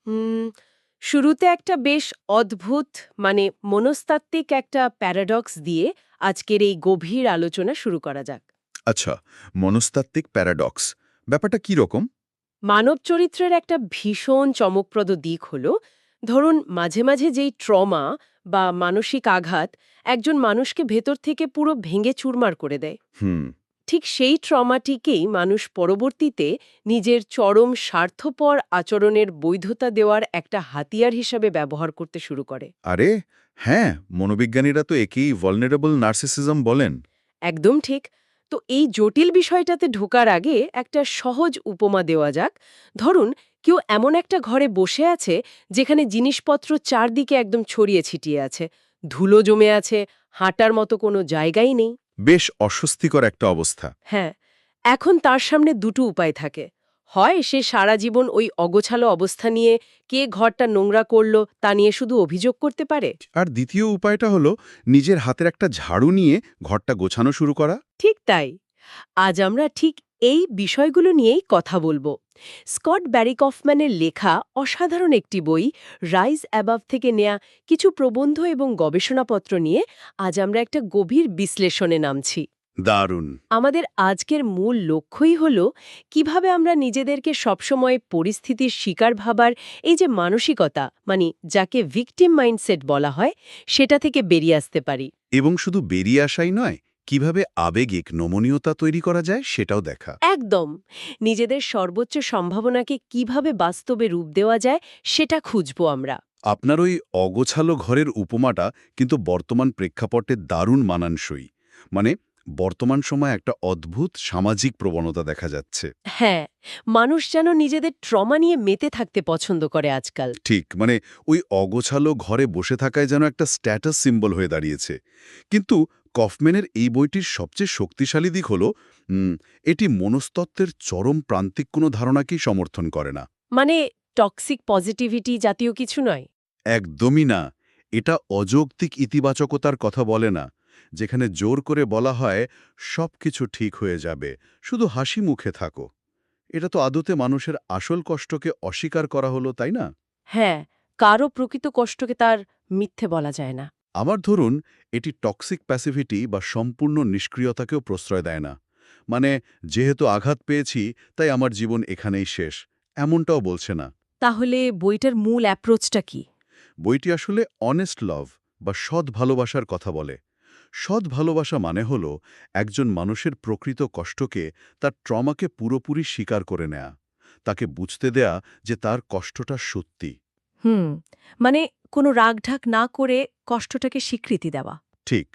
হুম, শুরুতে একটা বেশ অদ্ভুত মনস্তাত্ত্বিক একটা প্যারাডক্স দিয়ে আজকের এই গভীর আলোচনা শুরু করা যাক। আচ্ছা, মনস্তাত্ত্বিক প্যারাডক্স ব্যাপারটা কি রকম? মানব চরিত্রের একটা ভীষণ চমকপ্রদ দিক হলো, ধরুন মাঝে মাঝে যেই ট্রমা বা মানসিক আঘাত একজন মানুষকে ভেতর থেকে পুরো ভেঙে চুরমার করে দেয়। হুম। ঠিক সেই ট্রমাটিকেই মানুষ পরবর্তীতে নিজের চরম স্বার্থপর আচরণের বৈধতা দেওয়ার একটা হাতিয়ার হিসাবে ব্যবহার করতে শুরু করে। আরে হ্যাঁ, মনোবিজ্ঞানীরা তো একেই ভলনারেবল নার্সিসিজম বলেন। একদম ঠিক। তো এই জটিল বিষয়টাতে ঢোকার আগে একটা সহজ উপমা দেওয়া যাক। ধরুন কেউ এমন একটা ঘরে বসে আছে যেখানে জিনিসপত্র চারদিকে একদম ছড়িয়ে ছিটিয়ে আছে, ধুলো জমে আছে, হাঁটার মতো কোনো জায়গাই নেই। বেশ অস্বস্তিকর একটা অবস্থা। হ্যাঁ, এখন তার সামনে দুটো উপায় থাকে। হয় সে সারা জীবন ওই অগোছালো অবস্থা নিয়ে, কে ঘরটা নোংরা করলো তা নিয়ে শুধু অভিযোগ করতে পারে। আর দ্বিতীয় উপায়টা হলো নিজের হাতের একটা ঝাড়ু নিয়ে ঘরটা গোছানো শুরু করা। ঠিক তাই। আজ আমরা ঠিক এই বিষয়গুলো নিয়েই কথা বলবো। স্কট ব্যারি কফম্যানের লেখা অসাধারণ একটি বই, রাইজ অ্যাবাভ থেকে নেয়া কিছু প্রবন্ধ এবং গবেষণাপত্র নিয়ে আজ আমরা একটা গভীর বিশ্লেষণে নামছি। দারুণ। আমাদের আজকের মূল লক্ষ্যই হল কিভাবে আমরা নিজেদেরকে সবসময় পরিস্থিতির শিকার ভাবার এই যে মানসিকতা, যাকে ভিকটিম মাইন্ডসেট বলা হয়, সেটা থেকে বেরিয়ে আসতে পারি। এবং শুধু বেরিয়ে আসাই নয়, কিভাবে আবেগিক নমনীয়তা তৈরি করা যায় সেটাও দেখা। একদম। নিজেদের সর্বোচ্চ সম্ভাবনাকে কিভাবে বাস্তবে রূপ দেওয়া যায় সেটা খুঁজবো আমরা। আপনার ওই অগোছালো ঘরের উপমাটা কিন্তু বর্তমান প্রেক্ষাপটে দারুণ মানানসই। মানে বর্তমান সময়ে একটা অদ্ভুত সামাজিক প্রবণতা দেখা যাচ্ছে। হ্যাঁ, মানুষ যেন নিজেদের ট্রমা নিয়ে মেতে থাকতে পছন্দ করে আজকাল। ঠিক, মানে ওই অগোছালো ঘরে বসে থাকায় যেন একটা স্ট্যাটাস সিম্বল হয়ে দাঁড়িয়েছে। কিন্তু কফম্যানের এই বইটির সবচেয়ে শক্তিশালী দিক হল এটি মনস্তত্ত্বের চরম প্রান্তিক কোনো ধারণাকেই সমর্থন করে না। মানে টক্সিক পজিটিভিটি জাতীয় কিছু নয়। একদমই না। এটা অযৌক্তিক ইতিবাচকতার কথা বলে না, যেখানে জোর করে বলা হয় সবকিছু ঠিক হয়ে যাবে, শুধু হাসি মুখে থাকো। এটা তো আদতে মানুষের আসল কষ্টকে অস্বীকার করা হলো, তাই না? হ্যাঁ, কারো প্রকৃত কষ্টকে তার মিথ্যে বলা যায় না। আমার ধরুন, এটি টক্সিক প্যাসিভিটি বা সম্পূর্ণ নিষ্ক্রিয়তাকেও প্রশ্রয় দেয় না। মানে, যেহেতু আঘাত পেয়েছি তাই আমার জীবন এখানেই শেষ, এমনটাও বলছে না। তাহলে বইটার মূল অ্যাপ্রোচটা কি? বইটি আসলে অনেস্ট লাভ বা সৎ ভালোবাসার কথা বলে। সৎ ভালোবাসা মানে হল একজন মানুষের প্রকৃত কষ্টকে, তার ট্রমাকে পুরোপুরি স্বীকার করে নেয়া, তাকে বুঝতে দেয়া যে তার কষ্টটা সত্যি। হুম, মানে কোনো রাগঢাক না করে কষ্টটাকে স্বীকৃতি দেওয়া। ঠিক।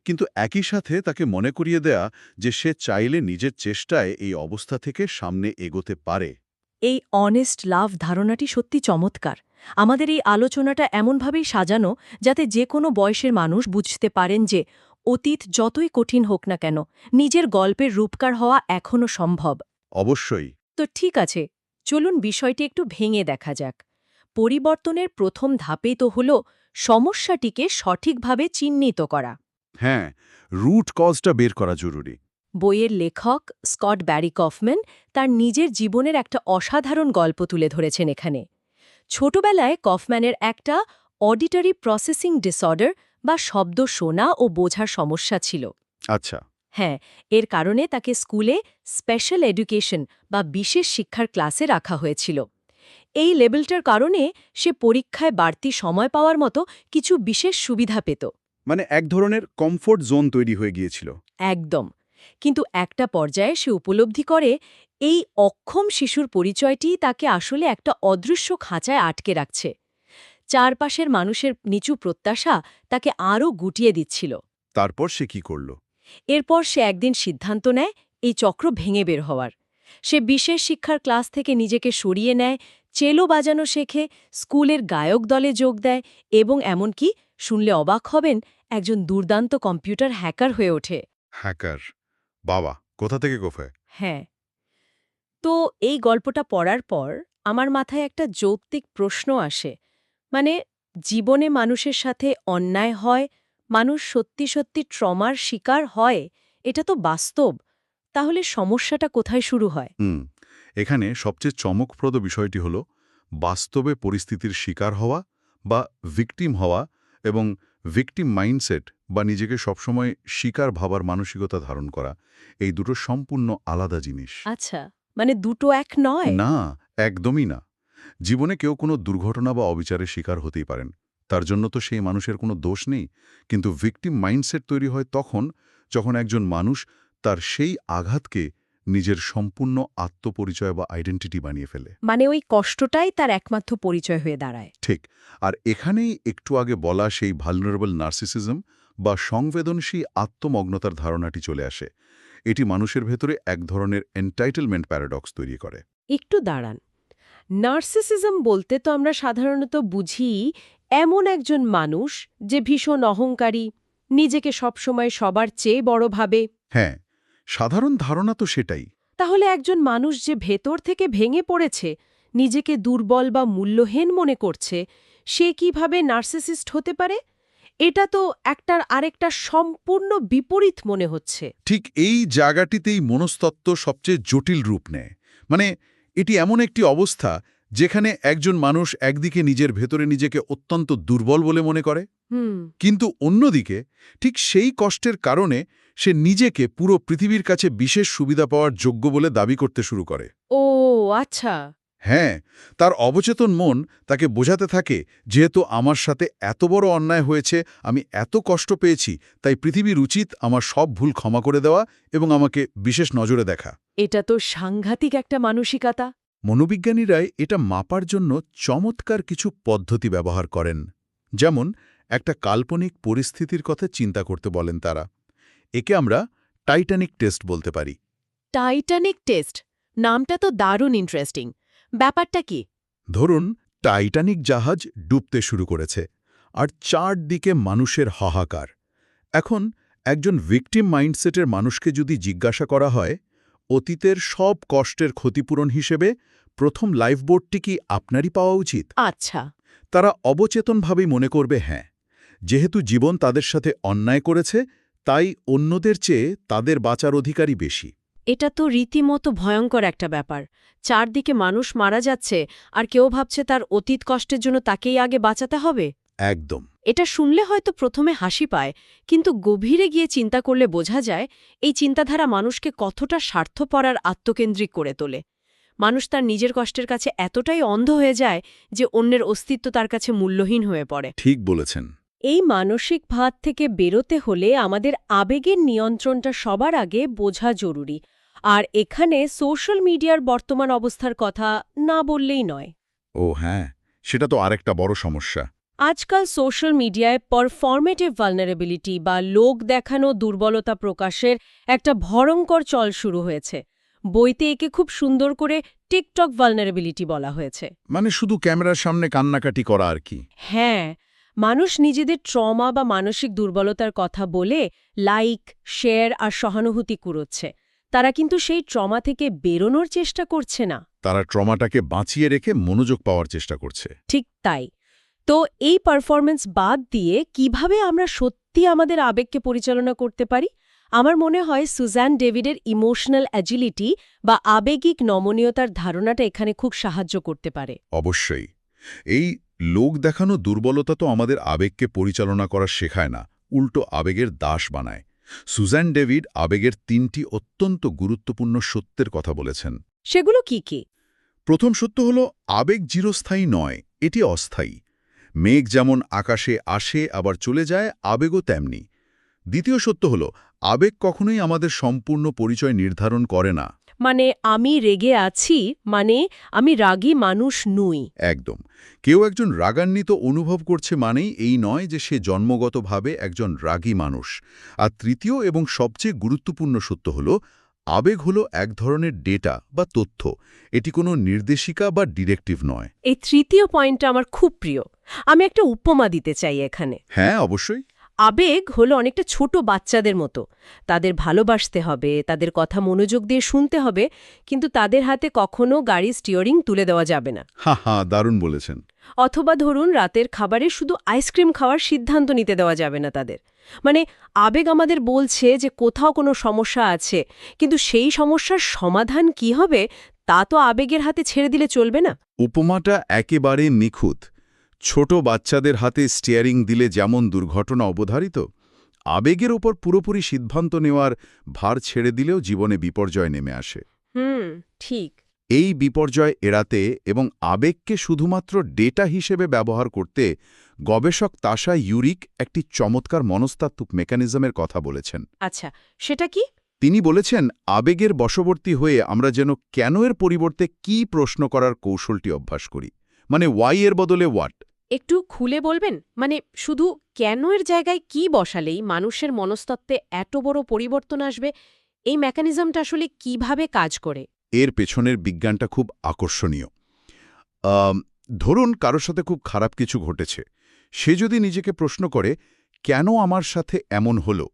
কিন্তু একই সাথে তাকে মনে করিয়ে দেয়া যে সে চাইলে নিজের চেষ্টায় এই অবস্থা থেকে সামনে এগোতে পারে। এই অনেস্ট লাভ ধারণাটি সত্যি চমৎকার। আমাদের এই আলোচনাটা এমনভাবেই সাজানো যাতে যে কোনো বয়সের মানুষ বুঝতে পারেন যে অতীত যতই কঠিন হোক না কেন, নিজের গল্পের রূপকার হওয়া এখনও সম্ভব। অবশ্যই। তো ঠিক আছে, চলুন বিষয়টি একটু ভেঙে দেখা যাক। পরিবর্তনের প্রথম ধাপেই তো হল সমস্যাটিকে সঠিকভাবে চিহ্নিত করা। হ্যাঁ, রুট কজটা বের করা জরুরি। বইয়ের লেখক স্কট ব্যারি কফম্যান তার নিজের জীবনের একটা অসাধারণ গল্প তুলে ধরেছেন এখানে। ছোটবেলায় কফম্যানের একটা অডিটরি প্রসেসিং ডিসঅর্ডার বা শব্দ শোনা ও বোঝার সমস্যা ছিল। আচ্ছা। হ্যাঁ, এর কারণে তাকে স্কুলে স্পেশাল এডুকেশন বা বিশেষ শিক্ষার ক্লাসে রাখা হয়েছিল। এই লেবেলটার কারণে সে পরীক্ষায় বাড়তি সময় পাওয়ার মতো কিছু বিশেষ সুবিধা পেত। মানে এক ধরনের কমফোর্ট জোন তৈরি হয়ে গিয়েছিল। একদম। কিন্তু একটা পর্যায়ে সে উপলব্ধি করে এই অক্ষম শিশুর পরিচয়টি তাকে আসলে একটা অদৃশ্য খাঁচায় আটকে রাখছে। চারপাশের মানুষের নিচু প্রত্যাশা তাকে আরও গুটিয়ে দিচ্ছিল। তারপর সে কি করল? এরপর সে একদিন সিদ্ধান্ত নেয় এই চক্র ভেঙে বের হওয়ার। সে বিশেষ শিক্ষার ক্লাস থেকে নিজেকে সরিয়ে নেয়, চেলো বাজানো শেখে, স্কুলের গায়ক দলে যোগ দেয় এবং এমনকি, শুনলে অবাক হবেন, একজন দুর্দান্ত কম্পিউটার হ্যাকার হয়ে ওঠে। হ্যাকার? বাবা, কোথা থেকে কোথায়? হ্যাঁ। তো এই গল্পটা পড়ার পর আমার মাথায় একটা যৌক্তিক প্রশ্ন আসে। মানে, জীবনে মানুষের সাথে অন্যায় হয়, মানুষ সত্যি সত্যি ট্রমার শিকার হয়, এটা তো বাস্তব। তাহলে সমস্যাটা কোথায় শুরু হয়? হুম। এখানে সবচেয়ে চমকপ্রদ বিষয়টি হল বাস্তবে পরিস্থিতির শিকার হওয়া বা ভিকটিম হওয়া এবং ভিকটিম মাইন্ডসেট বা নিজেকে সবসময় শিকার ভাবার মানসিকতা ধারণ করা, এই দুটো সম্পূর্ণ আলাদা জিনিস। আচ্ছা, মানে দুটো এক নয়? না, একদমই না। জীবনে কেউ কোনো দুর্ঘটনা বা অবিচারের শিকার হতেই পারেন, তার জন্য তো সেই মানুষের কোনো দোষ নেই। কিন্তু ভিকটিম মাইন্ডসেট তৈরি হয় তখন যখন একজন মানুষ তার সেই আঘাতকে নিজের সম্পূর্ণ আত্মপরিচয় বা আইডেন্টিটি বানিয়ে ফেলে। মানে ওই কষ্টটাই তার একমাত্র পরিচয় হয়ে দাঁড়ায়। ঠিক। আর এখানেই একটু আগে বলা সেই ভালনারেবল নার্সিসিজম বা সংবেদনশীল আত্মমগ্নতার ধারণাটি চলে আসে। এটি মানুষের ভেতরে এক ধরনের এন্টাইটেলমেন্ট প্যারাডক্স তৈরি করে। একটু দাঁড়ান, নার্সিসিজম বলতে তো আমরা সাধারণত বুঝি এমন একজন মানুষ যে ভীষণ অহংকারী, নিজেকে সবসময় সবার চেয়ে বড় ভাবে। হ্যাঁ, সাধারণ ধারণা তো সেটাই। তাহলে একজন মানুষ যে ভেতর থেকে ভেঙে পড়েছে, নিজেকে দুর্বল বা মূল্যহীন মনে করছে, সে কিভাবে নার্সিসিস্ট হতে পারে? এটা তো একটার আরেকটা সম্পূর্ণ বিপরীত মনে হচ্ছে। ঠিক এই জায়গাটিতেই মনস্তত্ত্ব সবচেয়ে জটিল রূপ নেয়। মানে এটি এমন একটি অবস্থা যেখানে একজন মানুষ একদিকে নিজের ভেতরে নিজেকে অত্যন্ত দুর্বল বলে মনে করে, কিন্তু অন্যদিকে ঠিক সেই কষ্টের কারণে সে নিজেকে পুরো পৃথিবীর কাছে বিশেষ সুবিধা পাওয়ার যোগ্য বলে দাবি করতে শুরু করে। ও আচ্ছা। হ্যাঁ, তার অবচেতন মন তাকে বোঝাতে থাকে, যেহেতু আমার সাথে এত বড় অন্যায় হয়েছে, আমি এত কষ্ট পেয়েছি, তাই পৃথিবীর উচিত আমার সব ভুল ক্ষমা করে দেওয়া এবং আমাকে বিশেষ নজরে দেখা। এটা তো সাংঘাতিক একটা মানসিকতা। মনোবিজ্ঞানীরাই এটা মাপার জন্য চমৎকার কিছু পদ্ধতি ব্যবহার করেন। যেমন একটা কাল্পনিক পরিস্থিতির কথা চিন্তা করতে বলেন তারা। একে আমরা টাইটানিক টেস্ট বলতে পারি। টাইটানিক টেস্ট, নামটা তো দারুণ ইন্টারেস্টিং। ব্যাপারটা কি? ধরুন, টাইটানিক জাহাজ ডুবতে শুরু করেছে আর চারদিকে মানুষের হাহাকার। এখন একজন ভিকটিম মাইন্ডসেটের মানুষকে যদি জিজ্ঞাসা করা হয়, অতীতের সব কষ্টের ক্ষতিপূরণ হিসেবে প্রথম লাইফবোটটি কি আপনারই পাওয়া উচিত? আচ্ছা। তারা অবচেতনভাবেই মনে করবে হ্যাঁ, যেহেতু জীবন তাদের সাথে অন্যায় করেছে, তাই অন্যদের চেয়ে তাদের বাঁচার অধিকারই বেশি। এটা তো রীতিমতো ভয়ঙ্কর একটা ব্যাপার। চারদিকে মানুষ মারা যাচ্ছে, আর কেউ ভাবছে তার অতীত কষ্টের জন্য তাকেই আগে বাঁচাতে হবে। একদম। এটা শুনলে হয়তো প্রথমে হাসি পায়, কিন্তু গভীরে গিয়ে চিন্তা করলে বোঝা যায় এই চিন্তাধারা মানুষকে কতটা স্বার্থপর আর আত্মকেন্দ্রিক করে তোলে। মানুষ তার নিজের কষ্টের কাছে এতটাই অন্ধ হয়ে যায় যে অন্যের অস্তিত্ব তার কাছে মূল্যহীন হয়ে পড়ে। ঠিক বলেছেন। এই মানসিক ভাত থেকে বেরোতে হলে আমাদের আবেগের নিয়ন্ত্রণটা সবার আগে বোঝা জরুরি। আর এখানে সোশ্যাল মিডিয়ার বর্তমান অবস্থার কথা না বললেই নয়। ও হ্যাঁ, সেটা তো আরেকটা বড় সমস্যা। আজকাল সোশ্যাল মিডিয়ায় পারফর্মেটিভ ভালনারেবিলিটি বা লোক দেখানো দুর্বলতা প্রকাশের একটা ভয়ঙ্কর চল শুরু হয়েছে। বইতে একে খুব সুন্দর করে টিকটক ভালনারেবিলিটি বলা হয়েছে। মানে শুধু ক্যামেরার সামনে কান্নাকাটি করা আর কি। হ্যাঁ, মানুষ নিজেদের ট্রমা বা মানসিক দুর্বলতার কথা বলে লাইক, শেয়ার আর সহানুভূতি কুড়োচ্ছে। তারা কিন্তু সেই ট্রমা থেকে বেরোনোর চেষ্টা করছে না। তারা ট্রমাটাকে বাঁচিয়ে রেখে মনোযোগ পাওয়ার চেষ্টা করছে। ঠিক তাই। তো এই পারফরম্যান্স বাদ দিয়ে কিভাবে আমরা সত্যি আমাদের আবেগকে পরিচালনা করতে পারি? আমার মনে হয় সুজান ডেভিডের ইমোশনাল অ্যাজিলিটি বা আবেগিক নমনীয়তার ধারণাটা এখানে খুব সাহায্য করতে পারে। অবশ্যই। এই লোক দেখানো দুর্বলতা তো আমাদের আবেগকে পরিচালনা করা শেখায় না, উল্টো আবেগের দাস বানায়। সুজান ডেভিড আবেগের ৩টি অত্যন্ত গুরুত্বপূর্ণ সত্যের কথা বলেছেন। সেগুলো কি কি? প্রথম সত্য হল, আবেগ চিরস্থায়ী নয়, এটি অস্থায়ী। মেঘ যেমন আকাশে আসে আবার চলে যায়, আবেগও তেমনি। দ্বিতীয় সত্য হল, আবেগ কখনোই আমাদের সম্পূর্ণ পরিচয় নির্ধারণ করে না। মানে আমি রেগে আছি মানে আমি রাগী মানুষ নই। একদম। কেউ একজন রাগান্বিত অনুভব করছে মানেই এই নয় যে সে জন্মগতভাবে একজন রাগী মানুষ। আর তৃতীয় এবং সবচেয়ে গুরুত্বপূর্ণ সত্য হল, আবেগ হল এক ধরনের ডেটা বা তথ্য, এটি কোনো নির্দেশিকা বা ডিরেক্টিভ নয়। এই তৃতীয় পয়েন্টটা আমার খুব প্রিয়। আমি একটা উপমা দিতে চাই এখানে। হ্যাঁ, অবশ্যই। আবেগ হলো অনেকটা ছোট বাচ্চাদের মতো। তাদের ভালোবাসতে হবে, তাদের কথা মনোযোগ দিয়ে শুনতে হবে, কিন্তু তাদের হাতে কখনো গাড়ি স্টিয়ারিং তুলে দেওয়া যাবে না। হা, দারুণ বলেছেন। অথবা ধরুন রাতের খাবারে শুধু আইসক্রিম খাওয়ার সিদ্ধান্ত নিতে দেওয়া যাবে না তাদের। মানে আবেগ আমাদের বলছে যে কোথাও কোনো সমস্যা আছে, কিন্তু সেই সমস্যার সমাধান কি হবে তা তো আবেগের হাতে ছেড়ে দিলে চলবে না। উপমাটা একেবারে নিখুঁত। ছোট বাচ্চাদের হাতে স্টিয়ারিং দিলে যেমন দুর্ঘটনা অবধারিত, আবেগের ওপর পুরোপুরি সিদ্ধান্ত নেওয়ার ভার ছেড়ে দিলেও জীবনে বিপর্যয় নেমে আসে। ঠিক। এই বিপর্যয় এড়াতে এবং আবেগকে শুধুমাত্র ডেটা হিসেবে ব্যবহার করতে গবেষক তাশা ইউরিক একটি চমৎকার মনস্তাত্ত্বিক মেকানিজমের কথা বলেছেন। আচ্ছা, সেটা কি? তিনি বলেছেন, আবেগের বশবর্তী হয়ে আমরা যেন কেন এর পরিবর্তে কি প্রশ্ন করার কৌশলটি অভ্যাস করি, মানে ওয়াই এর বদলে হোয়াট। একটু খুলে বলবেন? মানে শুধু কেন এর জায়গায় কি বসালেই মানুষের মনস্তত্ত্বে এত বড় পরিবর্তন আসবে? এই মেকানিজমটা আসলে কিভাবে কাজ করে? এর পেছনের বিজ্ঞানটা খুব আকর্ষণীয়। ধরুন কারোর সাথে খুব খারাপ কিছু ঘটেছে। সে যদি নিজেকে প্রশ্ন করে, কেন আমার সাথে এমন হলো,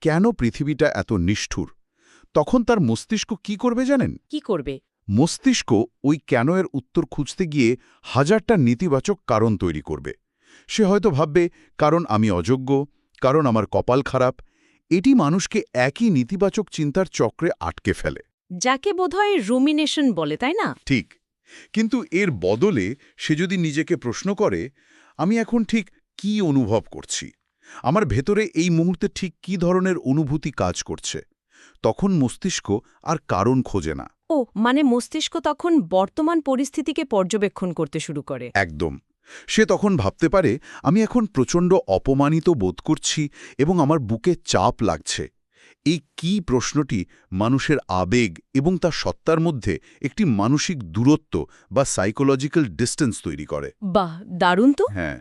কেন পৃথিবীটা এত নিষ্ঠুর, তখন তার মস্তিষ্ক কি করবে জানেন? কি করবে? মস্তিষ্ক ওই কেন এর উত্তর খুঁজতে গিয়ে হাজারটা নেতিবাচক কারণ তৈরি করবে। সে হয়তো ভাববে, কারণ আমি অযোগ্য, কারণ আমার কপাল খারাপ। এটি মানুষকে একই নেতিবাচক চিন্তার চক্রে আটকে ফেলে, যাকে বোধহয় রুমিনেশন বলে, তাই না? ঠিক। কিন্তু এর বদলে সে যদি নিজেকে প্রশ্ন করে, আমি এখন ঠিক কি অনুভব করছি, আমার ভেতরে এই মুহূর্তে ঠিক কি ধরনের অনুভূতি কাজ করছে, তখন মস্তিষ্ক আর কারণ খোঁজে না। ও, মানে মস্তিষ্ক তখন বর্তমান পরিস্থিতিকে পর্যবেক্ষণ করতে শুরু করে। একদম। সে তখন ভাবতে পারে, আমি এখন প্রচণ্ড অপমানিত বোধ করছি এবং আমার বুকে চাপ লাগছে। এই কি প্রশ্নটি মানুষের আবেগ এবং তার সত্তার মধ্যে একটি মানসিক দূরত্ব বা সাইকোলজিক্যাল ডিস্টেন্স তৈরি করে। বাহ, দারুণ তো। হ্যাঁ,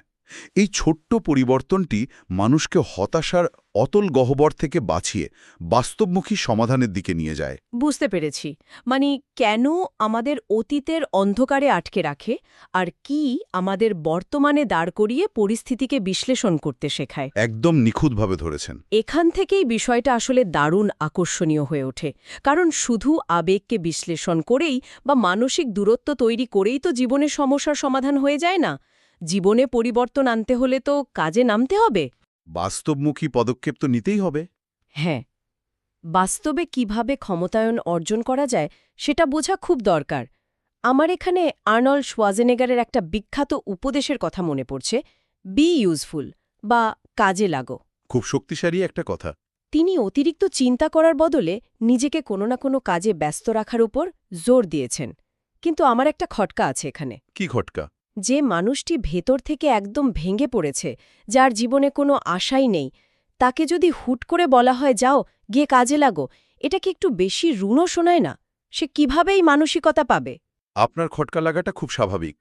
এই ছোট্ট পরিবর্তনটি মানুষকে হতাশার অতল গহ্বর থেকে বাঁচিয়ে বাস্তবমুখী সমাধানের দিকে নিয়ে যায়। বুঝতে পেরেছি। মানে কেন আমাদের অতীতের অন্ধকারে আটকে রাখে, আর কি আমাদের বর্তমানে দাঁড় করিয়ে পরিস্থিতিকে বিশ্লেষণ করতে শেখায়। একদম নিখুঁতভাবে ধরেছেন। এখান থেকেই বিষয়টা আসলে দারুণ আকর্ষণীয় হয়ে ওঠে। কারণ শুধু আবেগকে বিশ্লেষণ করেই বা মানসিক দূরত্ব তৈরি করেই তো জীবনের সমস্যার সমাধান হয়ে যায় না। জীবনে পরিবর্তন আনতে হলে তো কাজে নামতে হবে। বাস্তবমুখী পদক্ষেপ তো নিতেই হবে। হ্যাঁ, বাস্তবে কিভাবে ক্ষমতায়ন অর্জন করা যায় সেটা বোঝা খুব দরকার। আমার এখানে আর্নল্ড শোয়াজেনেগারের একটা বিখ্যাত উপদেশের কথা মনে পড়ছে, বি ইউজফুল বা কাজে লাগো। খুব শক্তিশালী একটা কথা। তিনি অতিরিক্ত চিন্তা করার বদলে নিজেকে কোনো না কোনো কাজে ব্যস্ত রাখার উপর জোর দিয়েছেন। কিন্তু আমার একটা খটকা আছে এখানে। কি খটকা? যে মানুষটি ভেতর থেকে একদম ভেঙে পড়েছে, যার জীবনে কোনো আশাই নেই, তাকে যদি হুট করে বলা হয় যাও গিয়ে কাজে লাগো, এটা কি একটু বেশি রুনো শোনায় না? সে কিভাবেই মানসিকতা পাবে? আপনার খটকা লাগাটা খুব স্বাভাবিক।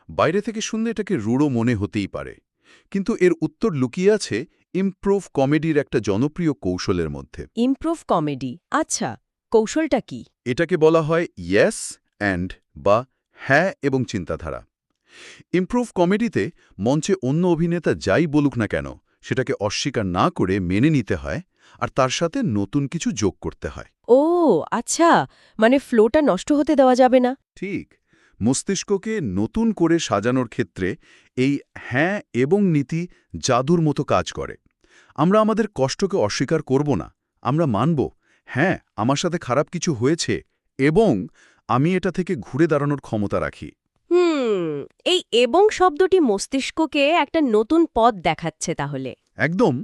বাইরে থেকে শুনলে এটাকে রূঢ় মনে হতেই পারে, কিন্তু এর উত্তর লুকিয়ে আছে ইমপ্রুভ কমেডির একটা জনপ্রিয় কৌশলের মধ্যে। ইমপ্রুভ কমেডি, আচ্ছা, কৌশলটা কি? এটাকে বলা হয় ইয়েস অ্যান্ড বা হ্যাঁ এবং চিন্তাধারা। ইমপ্রুভ কমেডিতে মঞ্চে অন্য অভিনেতা যাই বলুক না কেন, সেটাকে অস্বীকার না করে মেনে নিতে হয় আর তার সাথে নতুন কিছু যোগ করতে হয়। ও আচ্ছা, মানে ফ্লোটা নষ্ট হতে দেওয়া যাবে না। ঠিক। মস্তিষ্ককে নতুন করে সাজানোর ক্ষেত্রে এই হ্যাঁ এবং নীতি জাদুর মতো কাজ করে। আমরা আমাদের কষ্টকে অস্বীকার করব না, আমরা মানব, হ্যাঁ আমার সাথে খারাপ কিছু হয়েছে এবং আমি এটা থেকে ঘুরে দাঁড়ানোর ক্ষমতা রাখি। এই এবং শব্দটি মস্তিষ্ককে একটা নতুন পথ দেখাচ্ছে তাহলে। একদম।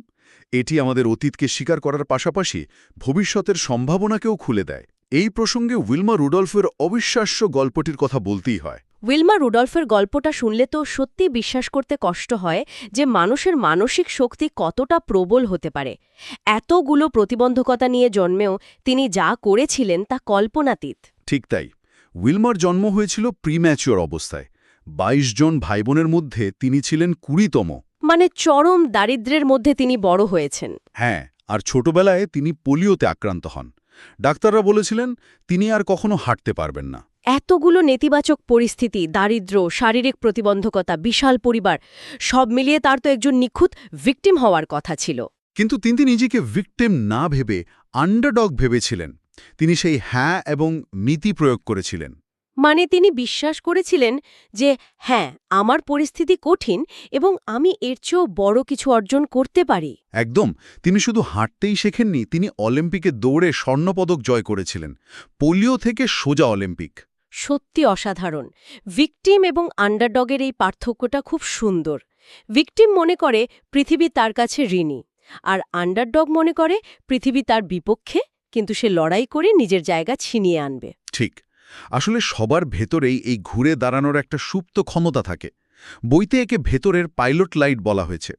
এটি আমাদের অতীতকে স্বীকার করার পাশাপাশি ভবিষ্যতের সম্ভাবনাকেও খুলে দেয়। এই প্রসঙ্গে উইলমা রুডলফের অবিশ্বাস্য গল্পটির কথা বলতেই হয়। উইলমা রুডলফের গল্পটা শুনলে তো সত্যি বিশ্বাস করতে কষ্ট হয় যে মানুষের মানসিক শক্তি কতটা প্রবল হতে পারে। এতগুলো প্রতিবন্ধকতা নিয়ে জন্মেও তিনি যা করেছিলেন তা কল্পনাতীত। ঠিক তাই। উইলমার জন্ম হয়েছিল প্রিম্যাচিওর অবস্থায়। ২২ জন ভাইবোনের মধ্যে তিনি ছিলেন ২০তম। মানে চরম দারিদ্র্যের মধ্যে তিনি বড় হয়েছেন। হ্যাঁ, আর ছোটবেলায় তিনি পোলিওতে আক্রান্ত হন। ডাক্তাররা বলেছিলেন তিনি আর কখনো হাঁটতে পারবেন না। এতগুলো নেতিবাচক পরিস্থিতি, দারিদ্র্য, শারীরিক প্রতিবন্ধকতা, বিশাল পরিবার, সব মিলিয়ে তার তো একজন নিখুঁত ভিকটিম হওয়ার কথা ছিল। কিন্তু তিনি নিজেকে ভিকটিম না ভেবে আন্ডারডগ ভেবেছিলেন। তিনি সেই হ্যাঁ এবং নীতি প্রয়োগ করেছিলেন। মানে তিনি বিশ্বাস করেছিলেন যে হ্যাঁ, আমার পরিস্থিতি কঠিন এবং আমি এর চেয়েও বড় কিছু অর্জন করতে পারি। একদম। তিনি শুধু হাঁটতেই শেখেননি, তিনি অলিম্পিকে দৌড়ে স্বর্ণপদক জয় করেছিলেন। পোলিও থেকে সোজা অলিম্পিক। সত্যি অসাধারণ। ভিকটিম এবং আন্ডারডগের এই পার্থক্যটা খুব সুন্দর। ভিকটিম মনে করে পৃথিবী তার কাছে ঋণী, আর আন্ডারডগ মনে করে পৃথিবী তার বিপক্ষে, কিন্তু সে লড়াই করে নিজের জায়গা ছিনিয়ে আনবে। ঠিক। আসলে সবার ভেতরেই এই ঘুরে দাঁড়ানোর একটা সুপ্ত ক্ষমতা থাকে। বইতে একে ভেতরের পাইলট লাইট বলা হয়েছে।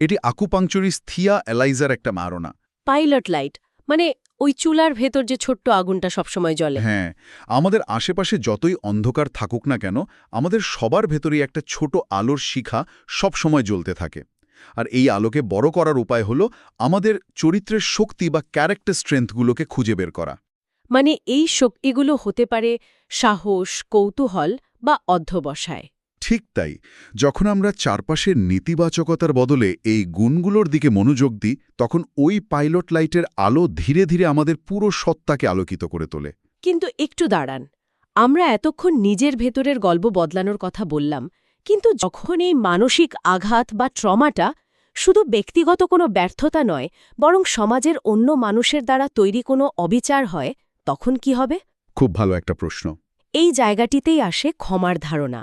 এটি আকুপাংচুরিস্ট থিয়া এলাইজার একটা ধারণা। পাইলট লাইট মানে ওই চুলার ভেতর যে ছোট্ট আগুনটা সবসময় জ্বলে। হ্যাঁ, আমাদের আশেপাশে যতই অন্ধকার থাকুক না কেন, আমাদের সবার ভেতরেই একটা ছোট আলোর শিখা সব সময় জ্বলতে থাকে। আর এই আলোকে বড় করার উপায় হলো আমাদের চরিত্রের শক্তি বা ক্যারেক্টার স্ট্রেংথগুলোকে খুঁজে বের করা। মানে এই শক্তিগুলো হতে পারে সাহস, কৌতূহল বা অধ্যবসায়। ঠিক তাই। যখন আমরা চারপাশের নেতিবাচকতার বদলে এই গুণগুলোর দিকে মনোযোগ দিই, তখন ওই পাইলট লাইটের আলো ধীরে ধীরে আমাদের পুরো সত্তাকে আলোকিত করে তোলে। কিন্তু একটু দাঁড়ান, আমরা এতক্ষণ নিজের ভেতরের গল্প বদলানোর কথা বললাম, কিন্তু যখন এই মানসিক আঘাত বা ট্রমাটা শুধু ব্যক্তিগত কোনো ব্যর্থতা নয়, বরং সমাজের অন্য মানুষের দ্বারা তৈরি কোনো অবিচার হয়, তখন কি হবে? খুব ভালো একটা প্রশ্ন। এই জায়গাটিতেই আসে ক্ষমার ধারণা।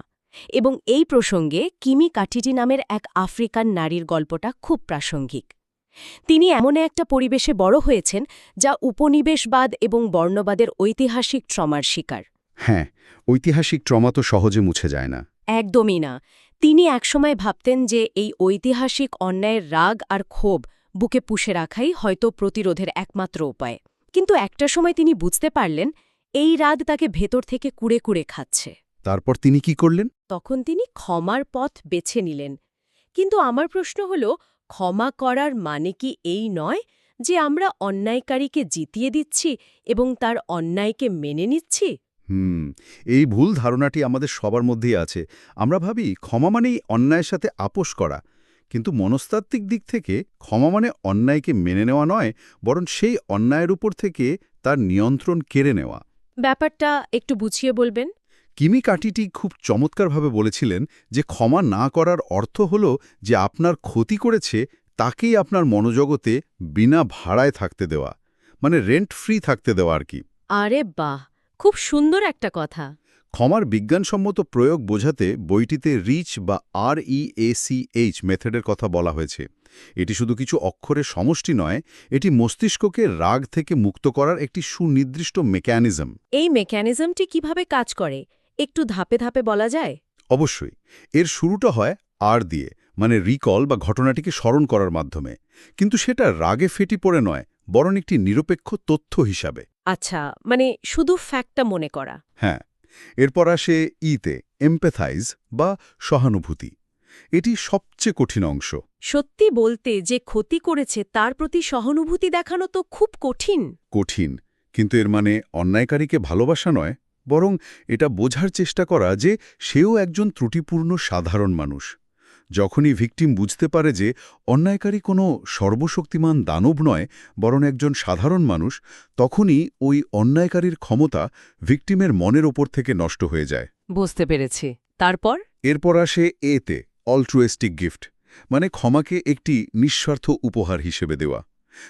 এবং এই প্রসঙ্গে কিমি কাটিটি নামের এক আফ্রিকান নারীর গল্পটা খুব প্রাসঙ্গিক। তিনি এমন একটা পরিবেশে বড় হয়েছেন যা উপনিবেশবাদ এবং বর্ণবাদের ঐতিহাসিক ট্রমার শিকার। হ্যাঁ, ঐতিহাসিক ট্রমা তো সহজে মুছে যায় না। একদমই না। তিনি একসময় ভাবতেন যে এই ঐতিহাসিক অন্যায়ের রাগ আর ক্ষোভ বুকে পুষে রাখাই হয়তো প্রতিরোধের একমাত্র উপায়। কিন্তু একটা সময় তিনি বুঝতে পারলেন এই রাগ তাকে ভেতর থেকে কুড়ে কুড়ে খাচ্ছে। তারপর তিনি কি করলেন? তখন তিনি ক্ষমার পথ বেছে নিলেন। কিন্তু আমার প্রশ্ন হল, ক্ষমা করার মানে কি এই নয় যে আমরা অন্যায়কারীকে জিতিয়ে দিচ্ছি এবং তার অন্যায়কে মেনে নিচ্ছি? এই ভুল ধারণাটি আমাদের সবার মধ্যেই আছে। আমরা ভাবি ক্ষমা মানেই অন্যায়ের সাথে আপোস করা। কিন্তু মনস্তাত্ত্বিক দিক থেকে ক্ষমা মানে অন্যায়কে মেনে নেওয়া নয়, বরং সেই অন্যায়ের উপর থেকে তার নিয়ন্ত্রণ কেড়ে নেওয়া। ব্যাপারটা একটু বুঝিয়ে বলবেন? কিমি কাটিটি খুব চমৎকারভাবে বলেছিলেন যে ক্ষমা না করার অর্থ হল যে আপনার ক্ষতি করেছে তাকেই আপনার মনোজগতে বিনা ভাড়ায় থাকতে দেওয়া, মানে রেন্ট ফ্রি থাকতে দেওয়া আর কি। আরে বাহ, খুব সুন্দর একটা কথা। ক্ষমার বিজ্ঞানসম্মত প্রয়োগ বোঝাতে বইটিতে রিচ বা REACH মেথডের কথা বলা হয়েছে। এটি শুধু কিছু অক্ষরের সমষ্টি নয়, এটি মস্তিষ্ককে রাগ থেকে মুক্ত করার একটি সুনির্দিষ্ট মেকানিজম। এই মেকানিজমটি কিভাবে কাজ করে একটু ধাপে ধাপে বলা যায়? অবশ্যই। এর শুরুটা হয় আর দিয়ে, মানে রিকল বা ঘটনাটিকে স্মরণ করার মাধ্যমে। কিন্তু সেটা রাগে ফেটি পড়ে নয়, বরং একটি নিরপেক্ষ তথ্য হিসাবে। আচ্ছা, মানে শুধু ফ্যাক্টটা মনে করা। হ্যাঁ। এরপর আসে ইতে, এমপ্যাথাইজ বা সহানুভূতি। এটি সবচেয়ে কঠিন অংশ। সত্যি বলতে, যে ক্ষতি করেছে তার প্রতি সহানুভূতি দেখানো তো খুব কঠিন। কঠিন, কিন্তু এর মানে অন্যায়কারীকে ভালোবাসা নয়, বরং এটা বোঝার চেষ্টা করা যে সেও একজন ত্রুটিপূর্ণ সাধারণ মানুষ। যখনই ভিকটিম বুঝতে পারে যে অন্যায়কারী কোনো সর্বশক্তিমান দানব নয়, বরং একজন সাধারণ মানুষ, তখনই ওই অন্যায়কারীর ক্ষমতা ভিকটিমের মনের ওপর থেকে নষ্ট হয়ে যায়। বুঝতে পেরেছি। তারপর? এরপর আসে এতে, অলট্রুয়েস্টিক গিফট, মানে ক্ষমাকে একটি নিঃস্বার্থ উপহার হিসেবে দেওয়া।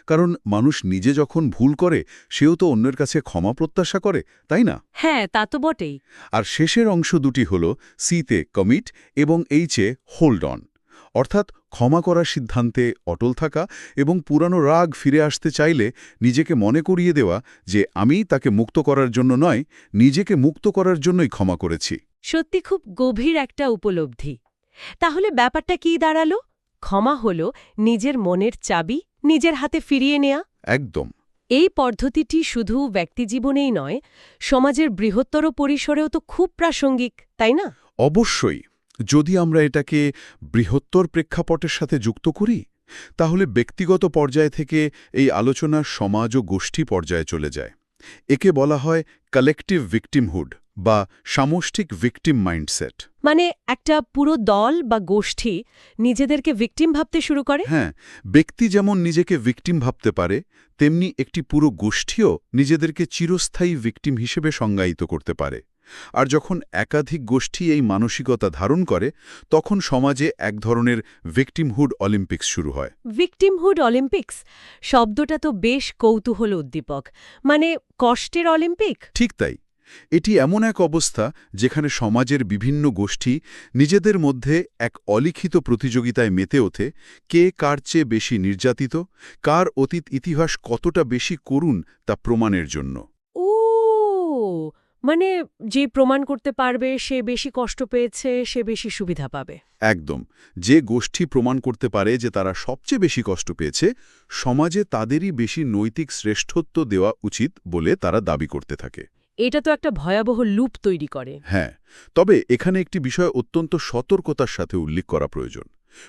কারণ মানুষ নিজে যখন ভুল করে সেও তো অন্যের কাছে ক্ষমা প্রত্যাশা করে, তাই না? হ্যাঁ, তা তো বটেই। আর শেষের অংশ দুটি হল সিতে, কমিট, এবং এইচে, হোল্ড অন, অর্থাৎ ক্ষমা করার সিদ্ধান্তে অটল থাকা এবং পুরানো রাগ ফিরে আসতে চাইলে নিজেকে মনে করিয়ে দেওয়া যে আমি তাকে মুক্ত করার জন্য নয়, নিজেকে মুক্ত করার জন্যই ক্ষমা করেছি। সত্যি খুব গভীর একটা উপলব্ধি। তাহলে ব্যাপারটা কি দাঁড়ালো? ক্ষমা হলো নিজের মনের চাবি নিজের হাতে ফিরিয়ে নেয়া। একদম। এই পদ্ধতিটি শুধু ব্যক্তিজীবনেই নয়, সমাজের বৃহত্তর পরিসরেও তো খুব প্রাসঙ্গিক, তাই না? অবশ্যই। যদি আমরা এটাকে বৃহত্তর প্রেক্ষাপটের সাথে যুক্ত করি, তাহলে ব্যক্তিগত পর্যায় থেকে এই আলোচনা সমাজ ও গোষ্ঠী পর্যায়ে চলে যায়। একে বলা হয় কালেকটিভ ভিকটিমহুড বা সামষ্টিক ভিকটিম মাইন্ডসেট। মানে একটা পুরো দল বা গোষ্ঠী নিজেদেরকে ভিকটিম ভাবতে শুরু করে। হ্যাঁ, ব্যক্তি যেমন নিজেকে ভিকটিম ভাবতে পারে, তেমনি একটি পুরো গোষ্ঠীও নিজেদেরকে চিরস্থায়ী ভিকটিম হিসেবে সংজ্ঞায়িত করতে পারে। আর যখন একাধিক গোষ্ঠী এই মানসিকতা ধারণ করে, তখন সমাজে এক ধরনের ভিকটিমহুড অলিম্পিক্স শুরু হয়। ভিকটিমহুড অলিম্পিক্স শব্দটা তো বেশ কৌতূহল উদ্দীপক। মানে কষ্টের অলিম্পিক? ঠিক তাই। এটি এমন এক অবস্থা যেখানে সমাজের বিভিন্ন গোষ্ঠী নিজেদের মধ্যে এক অলিখিত প্রতিযোগিতায় মেতে ওঠে, কে কার চেয়ে বেশি নির্যাতিত, কার অতীত ইতিহাস কতটা বেশি করুণ তা প্রমাণের জন্য। ও, মানে যে প্রমাণ করতে পারবে সে বেশি কষ্ট পেয়েছে, সে বেশি সুবিধা পাবে। একদম। যে গোষ্ঠী প্রমাণ করতে পারে যে তারা সবচেয়ে বেশি কষ্ট পেয়েছে, সমাজে তাদেরই বেশি নৈতিক শ্রেষ্ঠত্ব দেওয়া উচিত বলে তারা দাবি করতে থাকে। এটা তো একটা ভয়াবহ লুপ তৈরি করে। হ্যাঁ, তবে এখানে একটি বিষয় অত্যন্ত সতর্কতার সাথে উল্লেখ করা প্রয়োজন।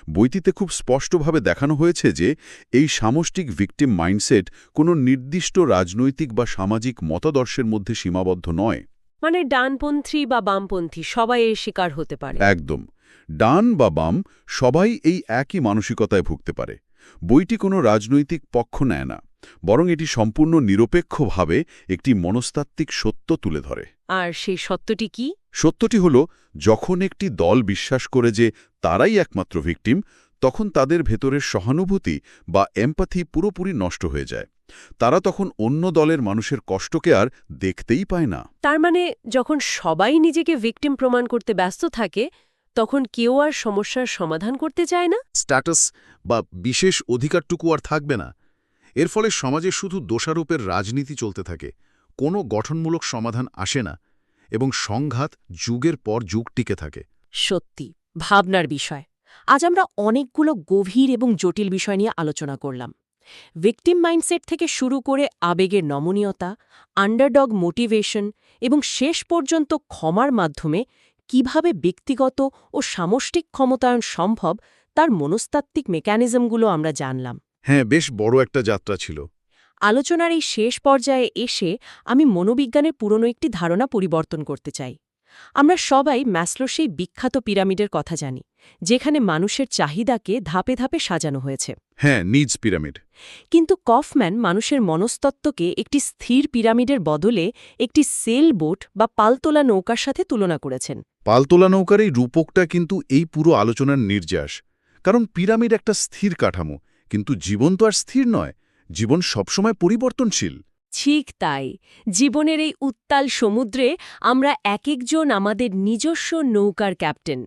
বইটিতে খুব স্পষ্টভাবে দেখানো হয়েছে যে এই সামষ্টিক ভিকটিম মাইন্ডসেট কোনো নির্দিষ্ট রাজনৈতিক বা সামাজিক মতাদর্শের মধ্যে সীমাবদ্ধ নয়। মানে ডানপন্থী বা বামপন্থী সবাই এর শিকার হতে পারে। একদম। ডান বা বাম সবাই এই একই মানসিকতায় ভুগতে পারে। বইটি কোনো রাজনৈতিক পক্ষ নেয় না, বরং এটি সম্পূর্ণ নিরপেক্ষভাবে একটি মনস্তাত্ত্বিক সত্য তুলে ধরে। আর সেই সত্যটি কি? সত্যটি হল, যখন একটি দল বিশ্বাস করে যে তারাই একমাত্র ভিকটিম, তখন তাদের ভেতরের সহানুভূতি বা এমপ্যাথি পুরোপুরি নষ্ট হয়ে যায়। তারা তখন অন্য দলের মানুষের কষ্টকে আর দেখতেই পায় না। তার মানে যখন সবাই নিজেকে ভিকটিম প্রমাণ করতে ব্যস্ত থাকে, তখন কেউ আর সমস্যার সমাধান করতে চায় না। স্ট্যাটাস বা বিশেষ অধিকারটুকু আর থাকবে না। এর ফলে সমাজে শুধু দোষারোপের রাজনীতি চলতে থাকে, কোনো গঠনমূলক সমাধান আসে না, এবং সংঘাত যুগের পর যুগ টিকে থাকে। সত্যি ভাবনার বিষয়। আজ আমরা অনেকগুলো গভীর এবং জটিল বিষয় নিয়ে আলোচনা করলাম। ভিকটিম মাইন্ডসেট থেকে শুরু করে আবেগের নমনীয়তা, আন্ডারডগ মোটিভেশন এবং শেষ পর্যন্ত ক্ষমার মাধ্যমে কিভাবে ব্যক্তিগত ও সামষ্টিক ক্ষমতায়ন সম্ভব তার মনস্তাত্ত্বিক মেকানিজমগুলো আমরা জানলাম। হ্যাঁ, বেশ বড় একটা যাত্রা ছিল। আলোচনার এই শেষ পর্যায়ে এসে আমি মনোবিজ্ঞানের পুরনো একটি ধারণা পরিবর্তন করতে চাই। আমরা সবাই ম্যাসলোর সেই বিখ্যাত পিরামিডের কথা জানি, যেখানে মানুষের চাহিদাকে ধাপে ধাপে সাজানো হয়েছে। হ্যাঁ, নিডস পিরামিড। কিন্তু কফম্যান মানুষের মনস্তত্ত্বকে একটি স্থির পিরামিডের বদলে একটি সেল বোট বা পালতোলা নৌকার সাথে তুলনা করেছেন। পালতোলা নৌকার এই রূপকটা কিন্তু এই পুরো আলোচনার নির্যাস। কারণ পিরামিড একটা স্থির কাঠামো, কিন্তু জীবন তো আর স্থির নয়। জীবন সবসময় পরিবর্তনশীল। ঠিক তাই, জীবনের এই উত্তাল সমুদ্রে আমরা একেকজন আমাদের নিজস্ব নৌকার ক্যাপ্টেন।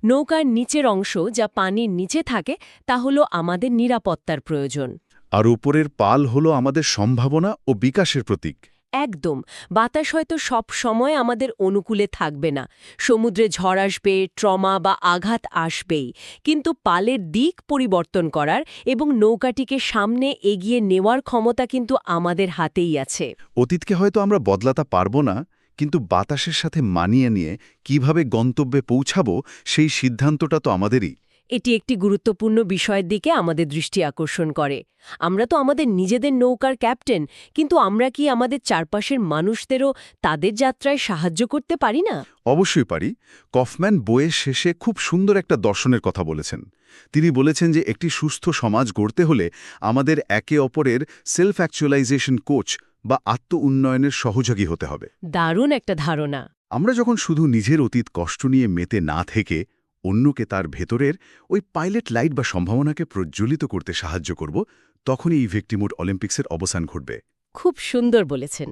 নৌকার নিচের অংশ যা পানির নিচে থাকে তা হল আমাদের নিরাপত্তার প্রয়োজন। আর উপরের পাল হলো আমাদের সম্ভাবনা ও বিকাশের প্রতীক। একদম। বাতাস হয়তো সব সময় আমাদের অনুকূলে থাকবে না, সমুদ্রে ঝড় আসবে, ট্রমা বা আঘাত আসবেই, কিন্তু পালের দিক পরিবর্তন করার এবং নৌকাটিকে সামনে এগিয়ে নেওয়ার ক্ষমতা কিন্তু আমাদের হাতেই আছে। অতীতকে হয়তো আমরা বদলাতে পারব না, কিন্তু বাতাসের সাথে মানিয়ে নিয়ে কিভাবে গন্তব্যে পৌঁছাবো সেই সিদ্ধান্তটা তো আমাদেরই। এটি একটি গুরুত্বপূর্ণ বিষয়ের দিকে আমাদের দৃষ্টি আকর্ষণ করে। আমরা তো আমাদের নিজেদের নৌকার ক্যাপ্টেন, কিন্তু আমরা কি আমাদের চারপাশের মানুষদেরও তাদের যাত্রায় সাহায্য করতে পারি না? অবশ্যই পারি। কফম্যান বইয়ের শেষে খুব সুন্দর একটা দর্শনের কথা বলেছেন। তিনি বলেছেন যে একটি সুস্থ সমাজ গড়তে হলে আমাদের একে অপরের সেলফ অ্যাকচুয়ালাইজেশন কোচ বা আত্ম-উন্নয়নের সহযোগী হতে হবে। দারুণ একটা ধারণা। আমরা যখন শুধু নিজের অতীত কষ্ট নিয়ে মেতে না থেকে অন্যকে তার ভেতরের ওই পাইলট লাইট বা সম্ভাবনাকে প্রজ্বলিত করতে সাহায্য করব, তখনই এই ভিক্টিমুড অলিম্পিক্সের অবসান ঘটবে। খুব সুন্দর বলেছেন।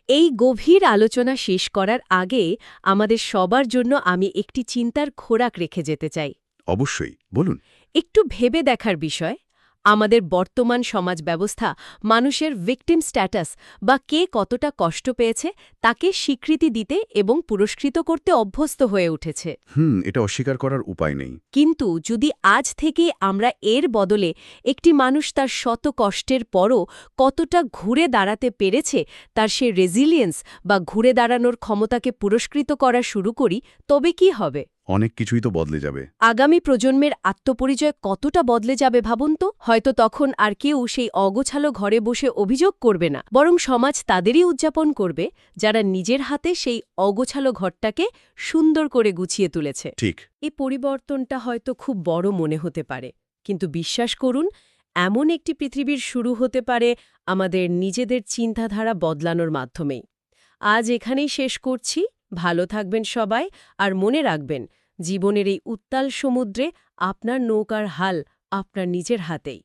এই গভীর আলোচনা শেষ করার আগে আমাদের সবার জন্য আমি একটি চিন্তার খোরাক রেখে যেতে চাই। অবশ্যই, বলুন। একটু ভেবে দেখার বিষয়, আমাদের বর্তমান সমাজ ব্যবস্থা মানুষের ভিকটিম স্ট্যাটাস বা কে কতটা কষ্ট পেয়েছে তাকে স্বীকৃতি দিতে এবং পুরস্কৃত করতে অভ্যস্ত হয়ে উঠেছে। এটা অস্বীকার করার উপায় নেই। কিন্তু যদি আজ থেকে আমরা এর বদলে একটি মানুষ তার শত কষ্টের পরও কতটা ঘুরে দাঁড়াতে পেরেছে তার সে রেজিলিয়েন্স বা ঘুরে দাঁড়ানোর ক্ষমতাকে পুরস্কৃত করা শুরু করি, তবে কি হবে? অনেক কিছুই তো বদলে যাবে। আগামী প্রজন্মের আত্মপরিচয় কতটা বদলে যাবে ভাবুন তো। হয়তো তখন আর কেউ সেই অগোছালো ঘরে বসে অভিযোগ করবে না, বরং সমাজ তাদেরই উদযাপন করবে যারা নিজের হাতে সেই অগোছালো ঘরটাকে সুন্দর করে গুছিয়ে তুলেছে। ঠিক। এই পরিবর্তনটা হয়তো খুব বড় মনে হতে পারে, কিন্তু বিশ্বাস করুন, এমন একটি পৃথিবীর শুরু হতে পারে আমাদের নিজেদের চিন্তাধারা বদলানোর মাধ্যমেই। আজ এখানেই শেষ করছি। ভালো থাকবেন সবাই, আর মনে রাখবেন, জীবনের এই উত্তাল সমুদ্রে আপনার নৌকার হাল আপনার নিজের হাতেই।